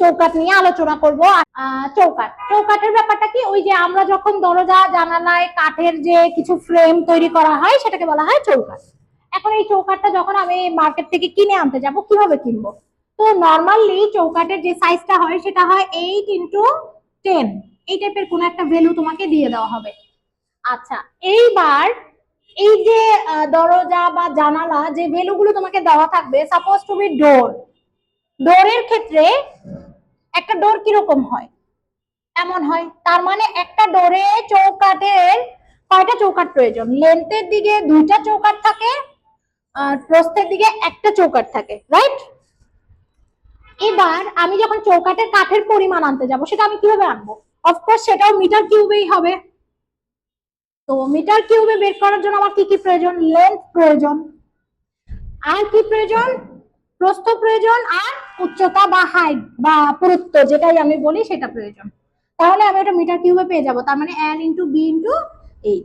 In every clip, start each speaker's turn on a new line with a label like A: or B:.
A: চৌকাঠ নিয়ে আলোচনা করব। চৌকাঠের ব্যাপারটা কি, ওই যে আমরা যখন দরজা জানালায় কাঠের যে কিছু ফ্রেম তৈরি করা হয় সেটাকে বলা হয় চৌকাঠ। এখন এই চৌকাঠটা যখন আমি মার্কেট থেকে কিনে আনতে যাব, কিভাবে কিনবো? তো নর্মালি চৌকাঠের যে সাইজটা হয় সেটা হয় 8x10, এই টাইপের কোন একটা ভ্যালু তোমাকে দিয়ে দেওয়া হবে। আচ্ছা, এইবার এই যে দরজা বা জানালা যে ভ্যালুগুলো তোমাকে দেওয়া থাকবে, সাপোজ টু বি ডোরের ক্ষেত্রে একটা ডোর কিরকম হয়, এমন হয়। তার মানে একটা ডোরে চৌকাঠের কয়টা চৌকাঠ প্রয়োজন? লেন্থের দিকে 2টা চৌকাঠ থাকে, আর প্রস্থের দিকে একটা চৌকাঠ থাকে, রাইট? এবার আমি যখন চৌকাঠের কাঠের পরিমাণ আনতে যাব, সেটা আমি কিভাবে আনবো? অফকোর্স সেটাও মিটার কিউবেই হবে। তো মিটার কিউবে বের করার জন্য আমার কি কি প্রয়োজন? লেন্থ প্রয়োজন, আর কি প্রয়োজন? প্রস্থ প্রয়োজন, আর উচ্চতা বা হাইট বা পুরুত্ব যেটাই আমি বলি সেটা প্রয়োজন। তাহলে আমি এটা মিটার কিউবে পেয়ে যাব, তার মানে L × B ×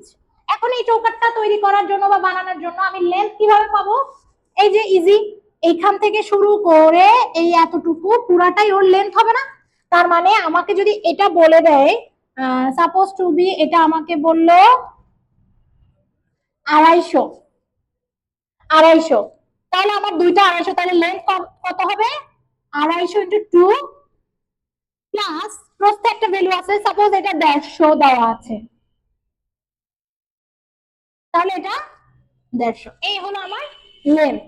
A: H। এখন এই চৌকাঠটা তৈরি করার জন্য বা বানানোর জন্য আমি লেন্থ কিভাবে পাবো? এই যে ইজি, এইখান থেকে শুরু করে এই এতটুকু পুরাটাই ওর লেন্থ হবে না? তার মানে আমাকে যদি এটা বলে দেয়, সাপোজ টু বি এটা আমাকে বললো 250, তাহলে আমার দুইটা 250, তাহলে লেন্থ কত হবে? 250 × 2 প্লাস প্রস্থে একটা ভ্যালু আছে, সাপোজ এটা 150 দেওয়া আছে, তাহলে এটা 150, এই হলো আমার লেন্থ।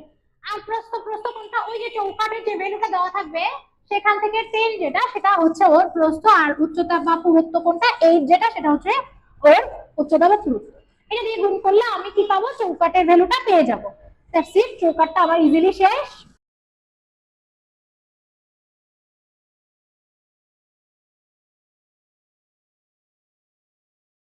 A: আর প্রস্থ কোনটা? ওই যে চৌকাঠের যে ভ্যালুটা দেওয়া থাকবে সেখান থেকে 10 যেটা, সেটা হচ্ছে ওর প্রস্থ, আর উচ্চতা বা পুরুত্ব কোনটা? 8 যেটা, সেটা হচ্ছে ওর উচ্চতা বা পুরুত্ব। এটা দিয়ে গুণ করলে আমি কি পাবো? চৌকাঠের ভ্যালুটা পেয়ে যাবো। দ্যাটস ইট, চৌকাঠটা আমার ইজিলি শেষ।